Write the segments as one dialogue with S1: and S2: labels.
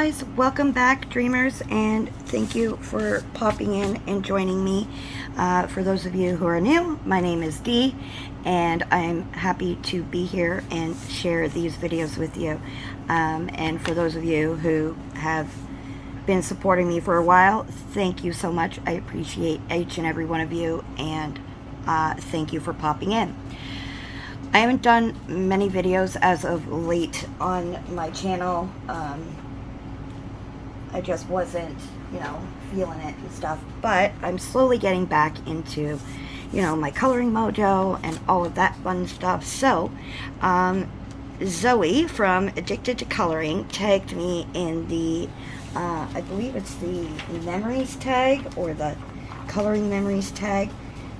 S1: guys, welcome back, dreamers, and thank you for popping in and joining me. For those of you who are new, my name is Dee, and I'm happy to be here and share these videos with you. And for those of you who have been supporting me for a while, thank you so much. I appreciate each and every one of you, and thank you for popping in. I haven't done many videos as of late on my channel. I just wasn't, feeling it and stuff. But I'm slowly getting back into, my coloring mojo and all of that fun stuff. So, Zoe from Addicted to Coloring tagged me in the, I believe it's the memories tag or the coloring memories tag.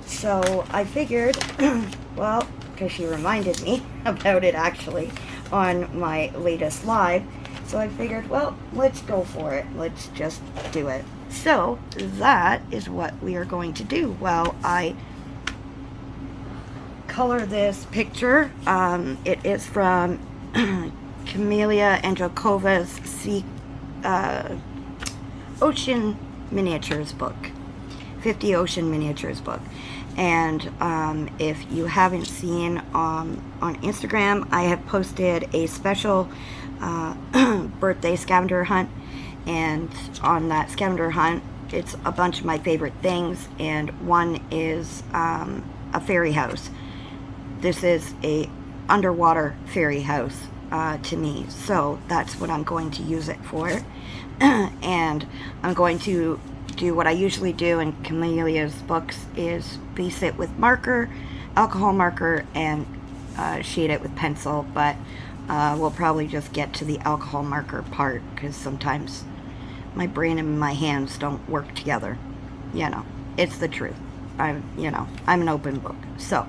S1: So I figured, well, because she reminded me about it actually on my latest live. So I figured, well, let's go for it. Let's just do it. So that is what we are going to do while I color this picture. It is from Camellia Androkova's Ocean Miniatures book. 50 Ocean Miniatures book. And if you haven't seen on Instagram, I have posted a special birthday scavenger hunt, and on that scavenger hunt it's a bunch of my favorite things, and one is a fairy house. This is a underwater fairy house to me, so that's what I'm going to use it for. And I'm going to do what I usually do in Camellia's books, is base it with marker, alcohol marker, and shade it with pencil, but we'll probably just get to the alcohol marker part because sometimes my brain and my hands don't work together. It's the truth. I'm an open book. So,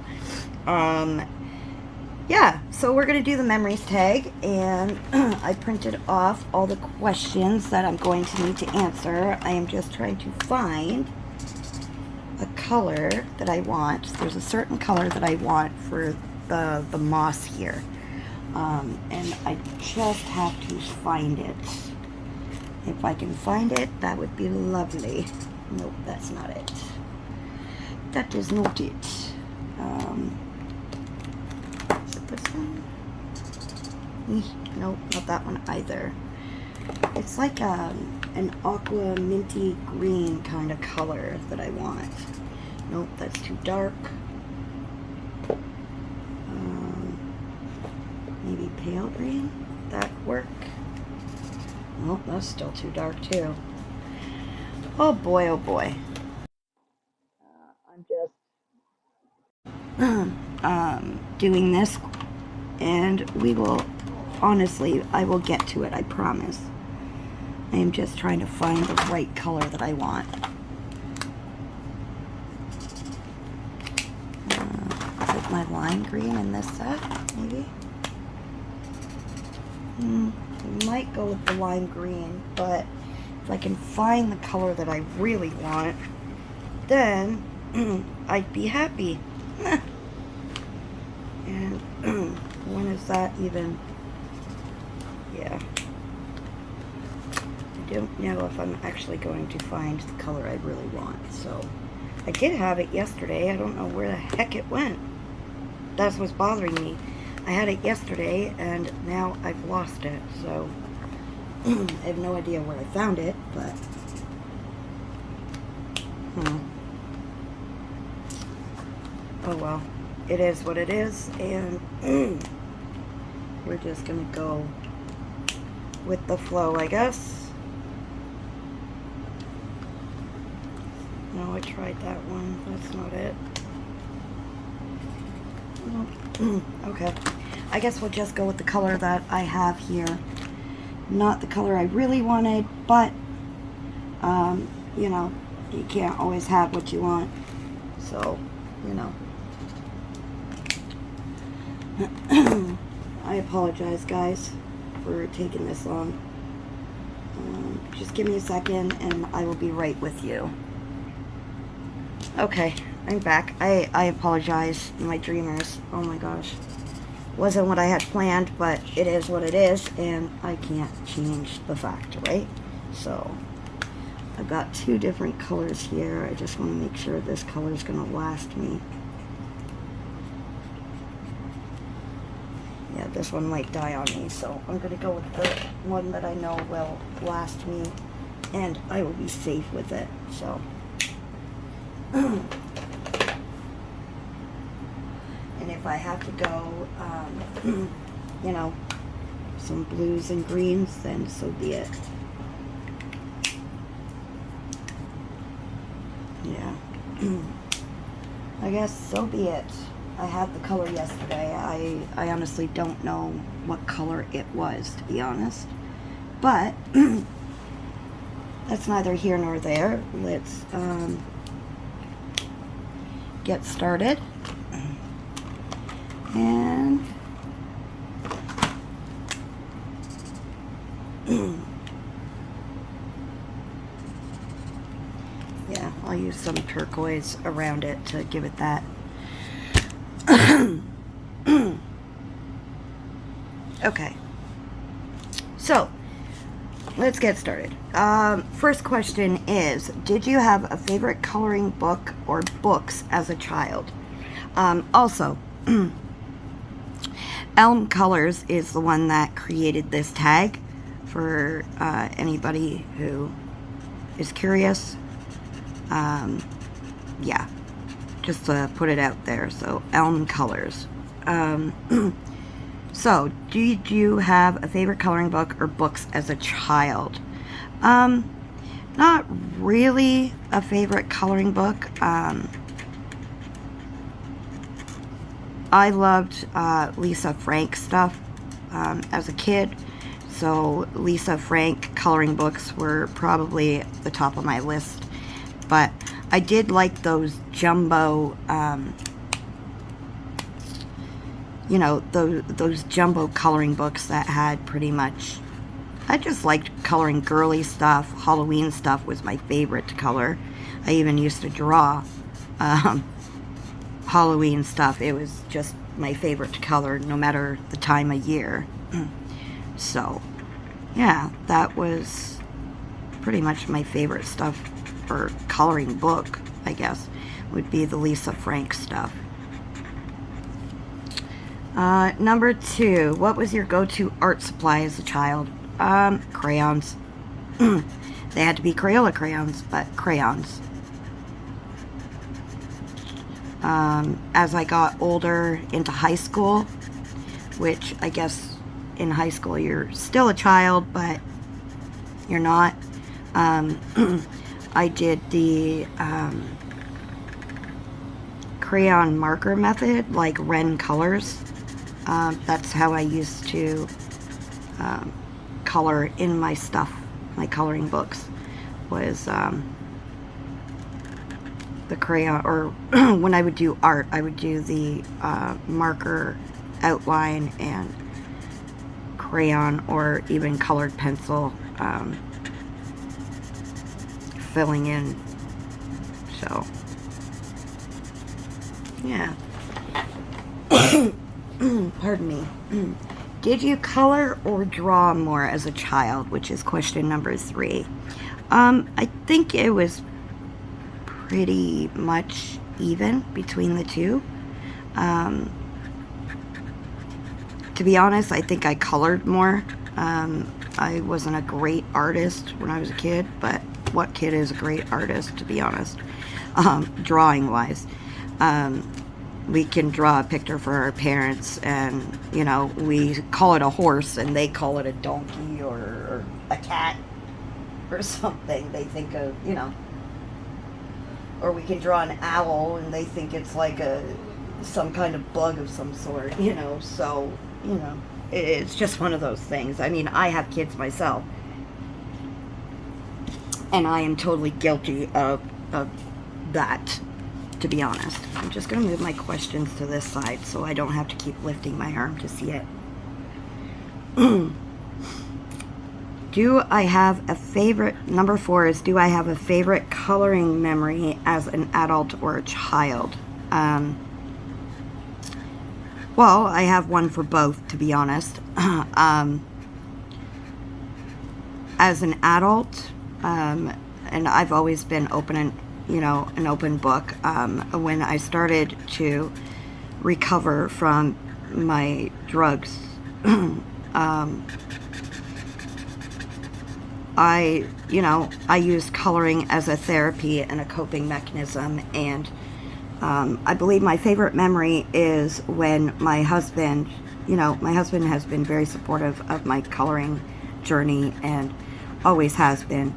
S1: yeah, so we're going to do the memories tag, and I printed off all the questions that I'm going to need to answer. I am just trying to find a color that I want. There's a certain color that I want for the moss here. And I just have to find it. If I can find it, that would be lovely. Nope, that's not it. That is not it. Is it this one? Nope, not that one either. It's like an aqua minty green kind of color that I want. Nope, that's too dark. Maybe pale green? That work? Nope, that's still too dark too. Oh boy, oh boy. I'm just doing this, and we will, honestly, I will get to it, I promise. I am just trying to find the right color that I want. Is it my lime green in this set, maybe? We might go with the lime green, but if I can find the color that I really want, then I'd be happy. And when is that even? Yeah. I don't know if I'm actually going to find the color I really want. So I did have it yesterday. I don't know where the heck it went. That's what's bothering me. I had it yesterday, and now I've lost it, so I have no idea where I found it, but oh well, it is what it is, and we're just gonna go with the flow, I guess. No, I tried that one. That's not it. Okay. I guess we'll just go with the color that I have here. Not the color I really wanted, but, you can't always have what you want. So, I apologize, guys, for taking this long. Just give me a second, and I will be right with you. Okay, I'm back. I apologize, my dreamers. Oh my gosh. Wasn't what I had planned, but it is what it is, and I can't change the fact, right? So I've got 2 different colors here. I just want to make sure this color is going to last me. Yeah, this one might die on me, so I'm going to go with the one that I know will last me, and I will be safe with it, so. And if I have to go, you know, some blues and greens, then so be it. Yeah. I guess so be it. I had the color yesterday. I honestly don't know what color it was, to be honest. But that's neither here nor there. Let's get started. And yeah, I'll use some turquoise around it to give it that. Okay, so let's get started. First question is, did you have a favorite coloring book or books as a child? Also, Elm Colors is the one that created this tag for anybody who is curious. Yeah, just to put it out there. So Elm Colors. So did you have a favorite coloring book or books as a child? Not really a favorite coloring book. I loved Lisa Frank stuff as a kid, so Lisa Frank coloring books were probably at the top of my list. But I did like those jumbo, you know, those jumbo coloring books that had pretty much, I just liked coloring girly stuff. Halloween stuff was my favorite to color. I even used to draw Halloween stuff. It was just my favorite to color, no matter the time of year. So yeah, that was pretty much my favorite stuff, or coloring book, I guess, would be the Lisa Frank stuff. Number 2, what was your go-to art supply as a child? Crayons. They had to be Crayola crayons, but crayons. As I got older into high school, which I guess in high school you're still a child, but you're not. I did the crayon marker method, like Ren Colors. That's how I used to color in my stuff, my coloring books, was the crayon, or when I would do art, I would do the marker outline and crayon, or even colored pencil filling in. So yeah. Pardon me. Did you color or draw more as a child, which is question number 3? I think it was pretty much even between the two. To be honest, I think I colored more. I wasn't a great artist when I was a kid, but what kid is a great artist, to be honest, drawing wise? We can draw a picture for our parents, and you know, we call it a horse and they call it a donkey, or a cat or something. They think of, you know, or we can draw an owl and they think it's like some kind of bug of some sort, you know. So, you know, it's just one of those things. I mean, I have kids myself, and I am totally guilty of that, to be honest. I'm just going to move my questions to this side so I don't have to keep lifting my arm to see it. Do I have a favorite, number 4 is, do I have a favorite coloring memory as an adult or a child? Well, I have one for both, to be honest. As an adult, and I've always been open and, an open book. When I started to recover from my drugs, I used coloring as a therapy and a coping mechanism, and I believe my favorite memory is when my husband has been very supportive of my coloring journey and always has been.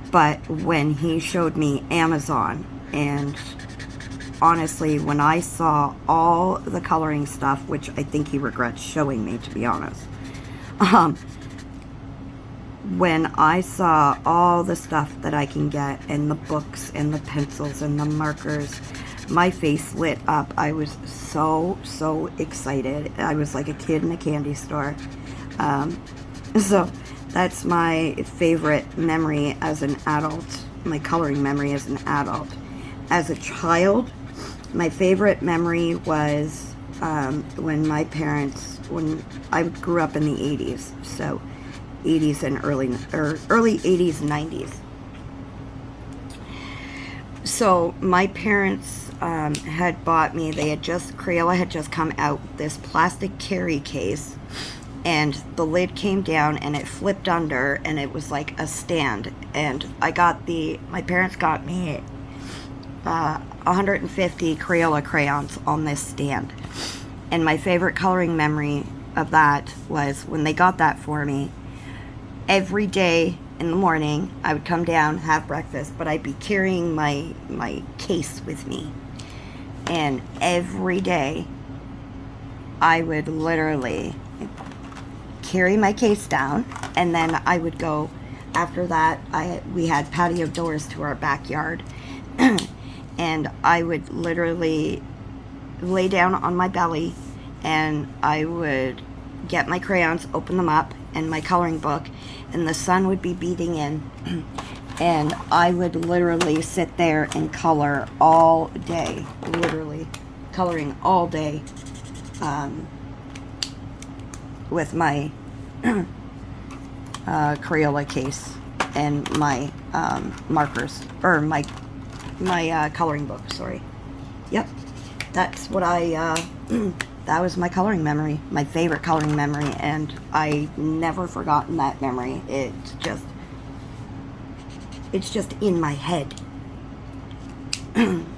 S1: But when he showed me Amazon, and honestly, when I saw all the coloring stuff, which I think he regrets showing me, to be honest, when I saw all the stuff that I can get, and the books and the pencils and the markers, my face lit up. I was so excited. I was like a kid in a candy store. So that's my favorite memory as an adult, my coloring memory as an adult. As a child, my favorite memory was when I grew up in the 80s, so 80s and early 80s and 90s. So my parents had bought me, Crayola had just come out with this plastic carry case, and the lid came down and it flipped under, and it was like a stand, and my parents got me 150 Crayola crayons on this stand. And my favorite coloring memory of that was when they got that for me. Every day in the morning, I would come down, have breakfast, but I'd be carrying my case with me. And every day, I would literally carry my case down, and then I would go, after that, we had patio doors to our backyard, and I would literally lay down on my belly, and I would get my crayons, open them up, and my coloring book, and the sun would be beating in, and I would literally sit there and color all day, literally coloring all day, with my Crayola case and my markers, or my coloring book, sorry. Yep, that's what that was my coloring memory, my favorite coloring memory, and I never forgotten that memory. It's just in my head.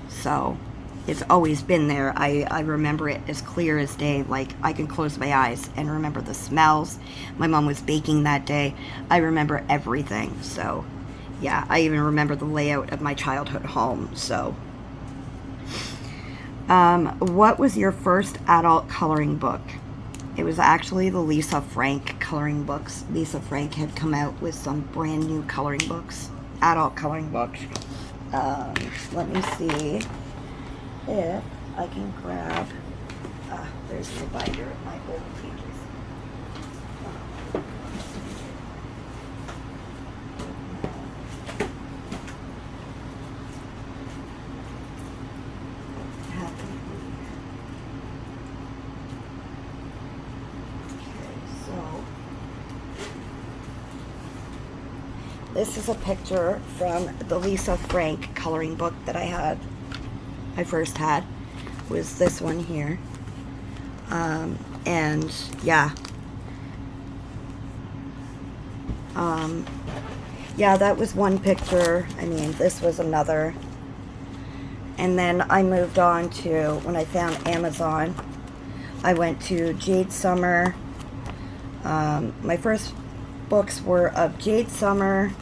S1: So it's always been there. I remember it as clear as day. Like, I can close my eyes and remember the smells. My mom was baking that day. I remember everything. So yeah, I even remember the layout of my childhood home. So what was your first adult coloring book? It was actually the Lisa Frank coloring books. Lisa Frank had come out with some brand new coloring books, adult coloring books. Let me see if I can grab, there's my binder of my old pages. This is a picture from the Lisa Frank coloring book that I first had, was this one here. And yeah. Yeah, that was one picture. I mean, this was another. And then I moved on to, when I found Amazon, I went to Jade Summer. My first books were of Jade Summer,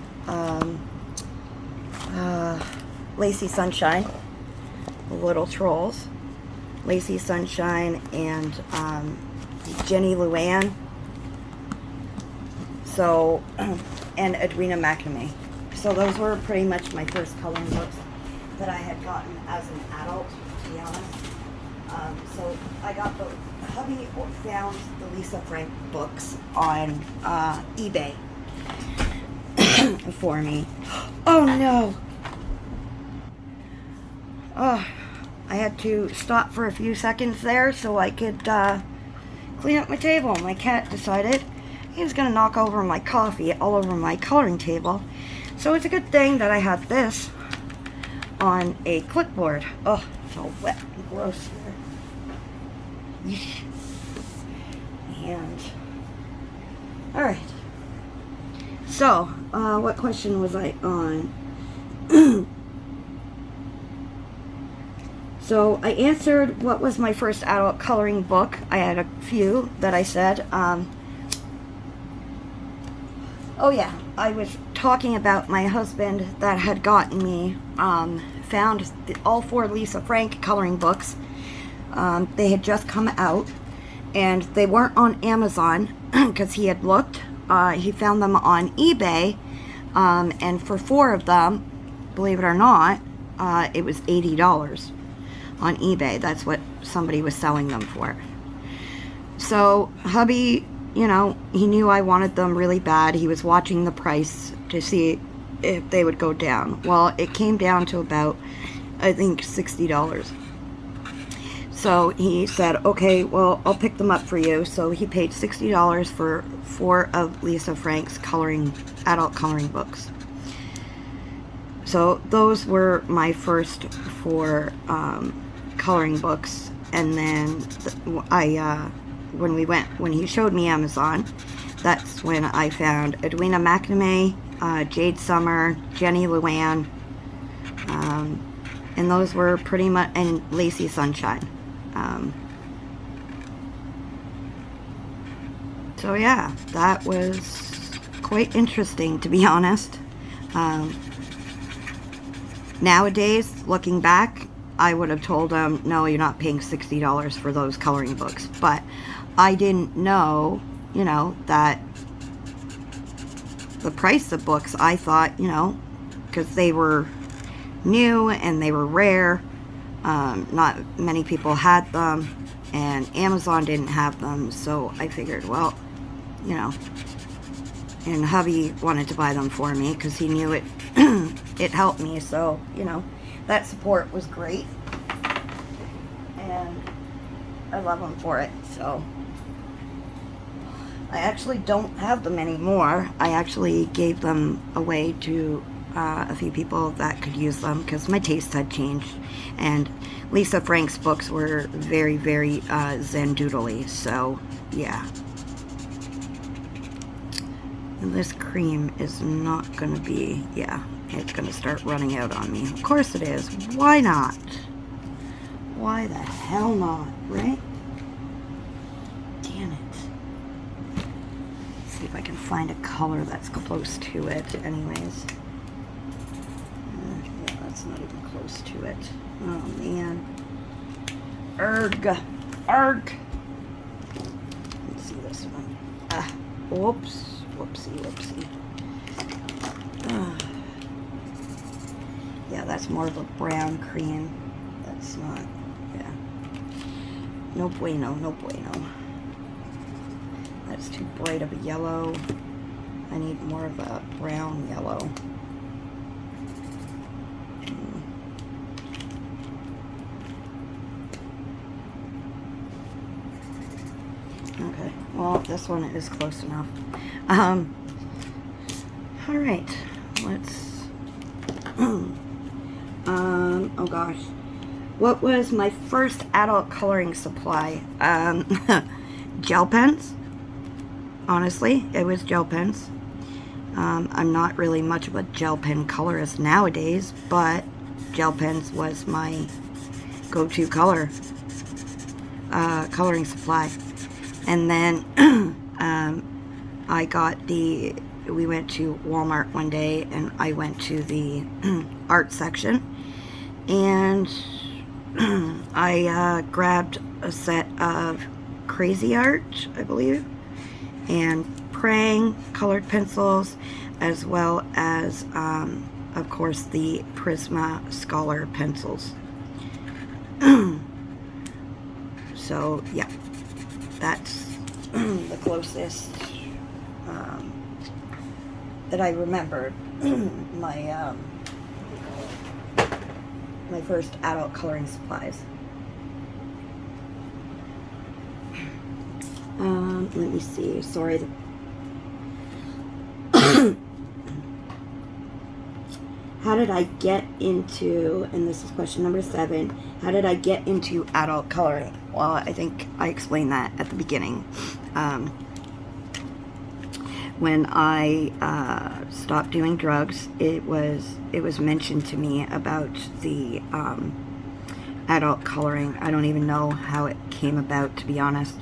S1: Lacy Sunshine, Little Trolls, Lacy Sunshine, and Jenny Luann. So, and Edwina McNamee. So those were pretty much my first coloring books that I had gotten as an adult, to be honest. So I got hubby found the Lisa Frank books on eBay for me. Oh no! Oh, I had to stop for a few seconds there so I could clean up my table. My cat decided he was going to knock over my coffee all over my coloring table. So it's a good thing that I had this on a clipboard. Oh, it's all wet and gross here. Yeesh. And, alright. So, what question was I on? So, I answered what was my first adult coloring book. I had a few that I said. Oh yeah, I was talking about my husband that had gotten me, found all 4 Lisa Frank coloring books. They had just come out, and they weren't on Amazon, because he had looked. He found them on eBay, and for 4 of them, believe it or not, it was $80 on eBay. That's what somebody was selling them for. So, hubby, you know, he knew I wanted them really bad. He was watching the price to see if they would go down. Well, it came down to about, I think, $60. So he said, okay, well, I'll pick them up for you. So he paid $60 for 4 of Lisa Frank's adult coloring books. So those were my first 4 coloring books. And then when he showed me Amazon, that's when I found Edwina McNamee, Jade Summer, Jenny Luann, and those were pretty much, and Lacey Sunshine. So yeah, that was quite interesting, to be honest. Nowadays, looking back, I would have told him, no, you're not paying $60 for those coloring books. But I didn't know, you know, that the price of books, I thought, you know, because they were new and they were rare. Not many people had them, and Amazon didn't have them, so I figured, well, you know, and hubby wanted to buy them for me because he knew it it helped me, so, you know, that support was great, and I love them for it. So I actually don't have them anymore. I actually gave them away to a few people that could use them because my taste had changed, and Lisa Frank's books were very, very Zen doodly, so yeah. And this cream is not gonna be, yeah, it's gonna start running out on me. Of course it is. Why not? Why the hell not, right? Damn it. Let's see if I can find a color that's close to it anyways. Yeah, that's not even close to it. Oh man. Arg. Arg. Let's see this one. Whoops. Whoopsie, whoopsie. Yeah, that's more of a brown cream. That's not, yeah. No bueno, no bueno. That's too bright of a yellow. I need more of a brown yellow. Okay, well, this one is close enough. All right, let's, oh gosh, what was my first adult coloring supply? Gel pens. Honestly, it was gel pens. I'm not really much of a gel pen colorist nowadays, but gel pens was my go-to coloring supply. And then we went to Walmart one day, and I went to the art section, and I grabbed a set of Crazy Art, I believe, and Prang colored pencils, as well as, of course, the Prisma Scholar pencils. So, yeah. That's the closest that I remembered my my first adult coloring supplies. Let me see. Sorry. How did I get into, and this is question number 7, how did I get into adult coloring? Well, I think I explained that at the beginning. When I stopped doing drugs, it was mentioned to me about the adult coloring. I don't even know how it came about, to be honest.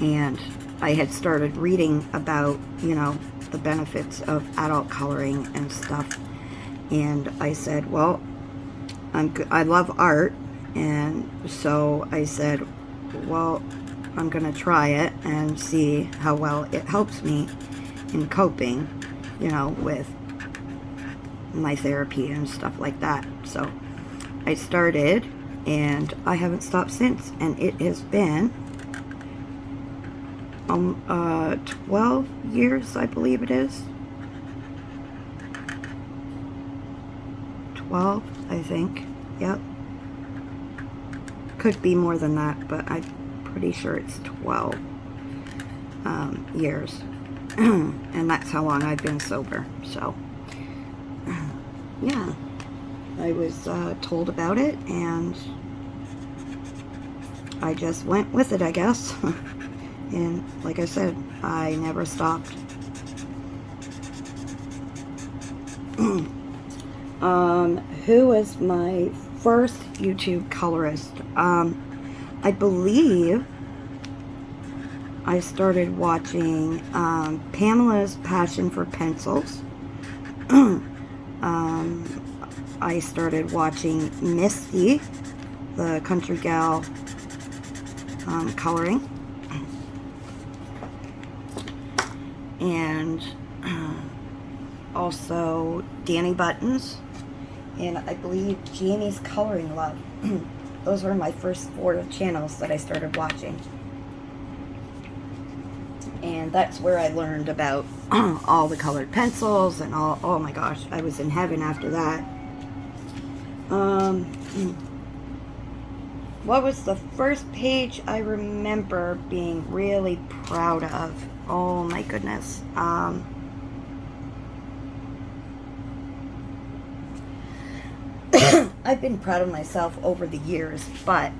S1: And I had started reading about, you know, the benefits of adult coloring and stuff. And I said, well, I love art. And so I said, well, I'm going to try it and see how well it helps me in coping, you know, with my therapy and stuff like that. So I started, and I haven't stopped since. And it has been 12 years, I believe it is. 12, I think. Yep. Could be more than that, but I'm pretty sure it's 12 years. And that's how long I've been sober. So, yeah. I was told about it, and I just went with it, I guess. And like I said, I never stopped. Who was my first YouTube colorist? I believe I started watching Pamela's Passion for Pencils. I started watching Misty, the country gal, coloring. And also Danny Buttons, and I believe Jamie's Coloring Love. Those were my first 4 channels that I started watching. And that's where I learned about all the colored pencils and all. Oh my gosh, I was in heaven after that. What was the first page I remember being really proud of? Oh my goodness. I've been proud of myself over the years, but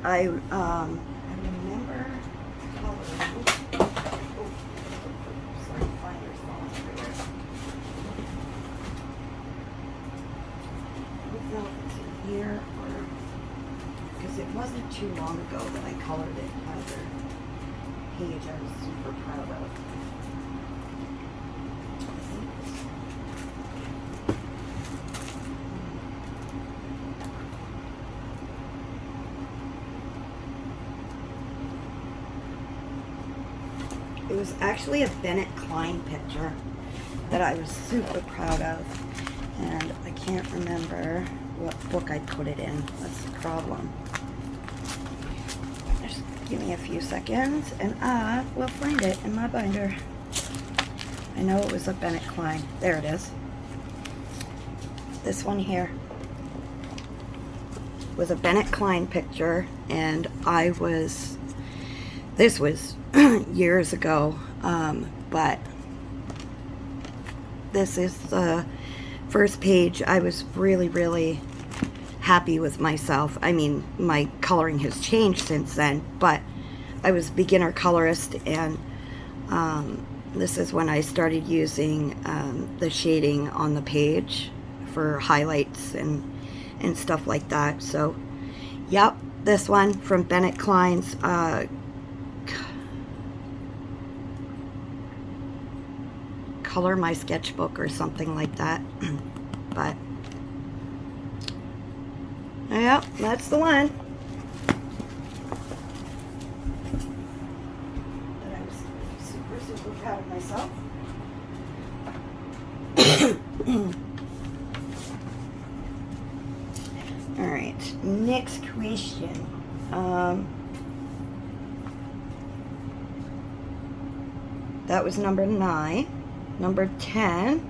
S1: I remember coloring. Sorry, finders falling everywhere. I don't know if it's in here or, because it wasn't too long ago that I colored it either. Page I was super proud of. It was actually a Bennett Klein picture that I was super proud of, and I can't remember what book I put it in. That's the problem. Just give me a few seconds, and I will find it in my binder. I know it was a Bennett Klein. There it is. This one here was a Bennett Klein picture, and this was years ago, but this is the first page. I was really, really happy with myself. I mean, my coloring has changed since then, but I was a beginner colorist, and this is when I started using the shading on the page for highlights and stuff like that. So, yep, this one from Bennett Klein's Color My Sketchbook or something like that. But yeah, that's the one that I was super proud of myself. All right, next question. That was number 9. Number 10.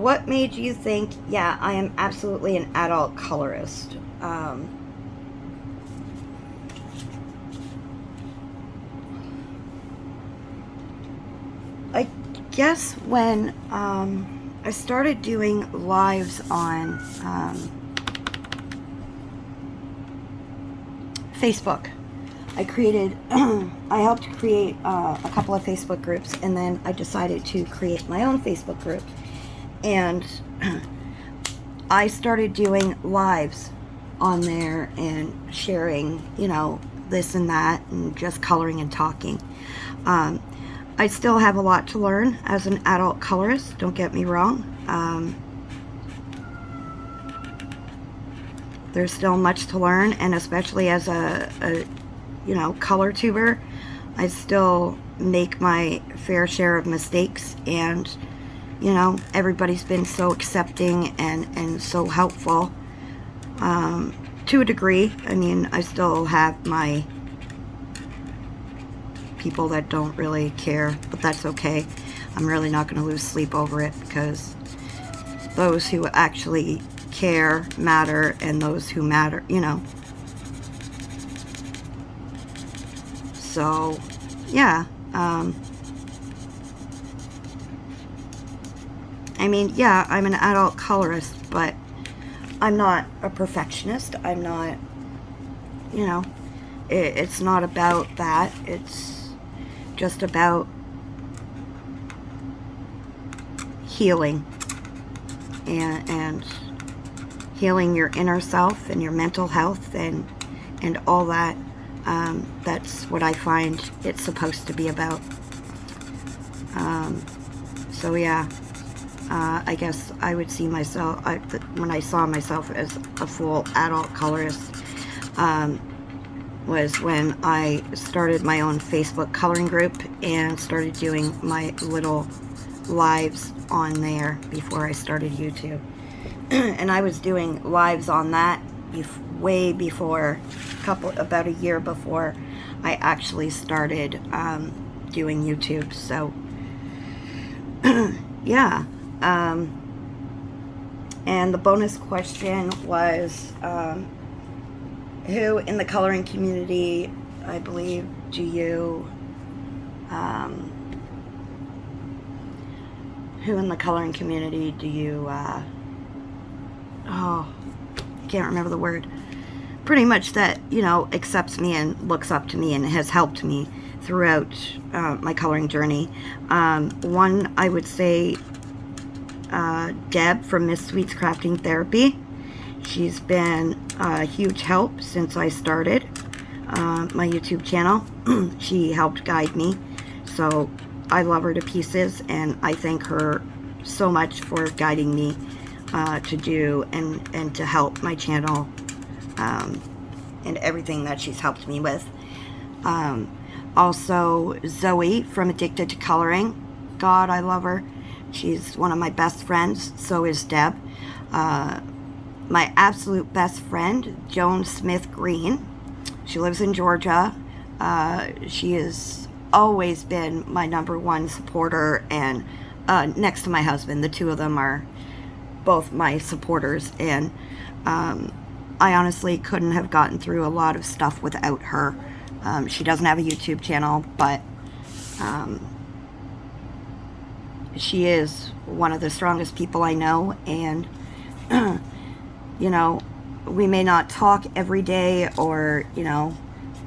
S1: what made you think, yeah, I am absolutely an adult colorist? I guess when I started doing lives on Facebook, I helped create a couple of Facebook groups, and then I decided to create my own Facebook group. And I started doing lives on there and sharing, you know, this and that, and just coloring and talking. I still have a lot to learn as an adult colorist, don't get me wrong. There's still much to learn, and especially as a you know, color tuber, I still make my fair share of mistakes, and you know, everybody's been so accepting and so helpful, to a degree. I mean, I still have my people that don't really care, but that's okay. I'm really not going to lose sleep over it, because those who actually care matter, and those who matter, you know. So, yeah. I mean, yeah, I'm an adult colorist, but I'm not a perfectionist. I'm not, you know, it's not about that. It's just about healing, and healing your inner self and your mental health, and all that. That's what I find it's supposed to be about. So yeah, I guess I would see myself, when I saw myself as a full adult colorist, was when I started my own Facebook coloring group and started doing my little lives on there before I started YouTube. And I was doing lives on that way before, about a year before I actually started doing YouTube. So yeah. And the bonus question was, who in the coloring community, I believe, do you, who in the coloring community do you, oh, I can't remember the word, pretty much that, you know, accepts me and looks up to me and has helped me throughout my coloring journey. One, I would say, Deb from Miss Sweet's Crafting Therapy. She's been a huge help since I started my YouTube channel. She helped guide me, so I love her to pieces, and I thank her so much for guiding me to do and to help my channel, and everything that she's helped me with. Also, Zoe from Addicted to Coloring. God, I love her. She's one of my best friends. So is Deb. My absolute best friend, Joan Smith Green. She lives in Georgia. She has always been my #1 supporter, and next to my husband. The two of them are both my supporters, and I honestly couldn't have gotten through a lot of stuff without her. She doesn't have a YouTube channel, but she is one of the strongest people I know, and you know, we may not talk every day, or, you know,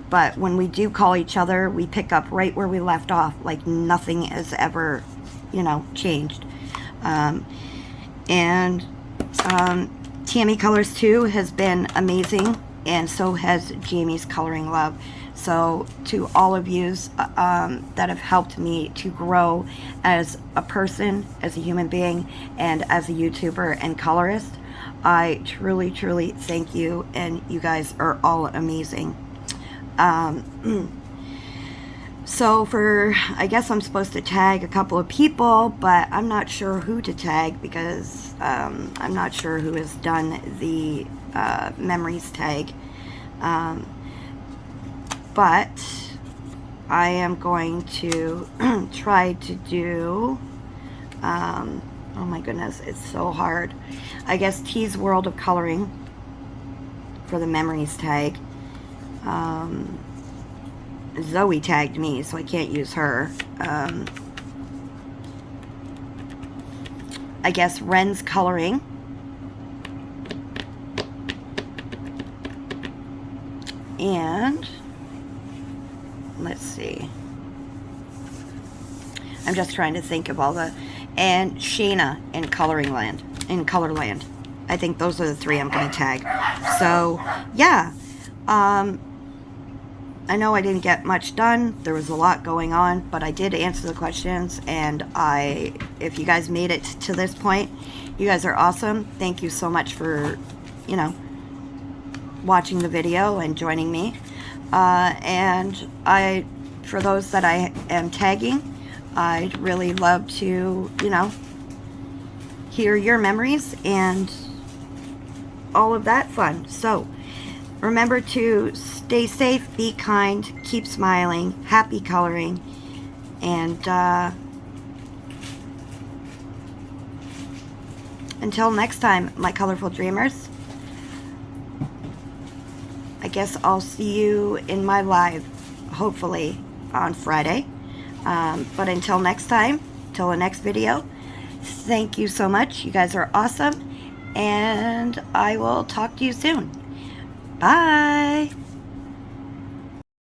S1: but when we do call each other, we pick up right where we left off, like nothing has ever, you know, changed. And Tammy Colors too has been amazing, and so has Jamie's Coloring Love. So to all of yous that have helped me to grow as a person, as a human being, and as a YouTuber and colorist, I truly, truly thank you, and you guys are all amazing. So I guess I'm supposed to tag a couple of people, but I'm not sure who to tag, because I'm not sure who has done the memories tag. But I am going to try to do Oh my goodness, it's so hard. I guess T's World of Coloring for the memories tag. Zoe tagged me, so I can't use her. I guess Ren's Coloring. And let's see. I'm just trying to think of all the, and Shayna in Colorland. I think those are the 3 I'm going to tag. So, yeah. I know I didn't get much done. There was a lot going on, but I did answer the questions, and if you guys made it to this point, you guys are awesome. Thank you so much for, watching the video and joining me. And for those that I am tagging, I'd really love to, hear your memories and all of that fun. So, remember to stay safe, be kind, keep smiling, happy coloring, and until next time, my colorful dreamers, I guess I'll see you in my live, hopefully, on Friday. But until next time, till the next video, thank you so much. You guys are awesome, and I will talk to you soon. Bye.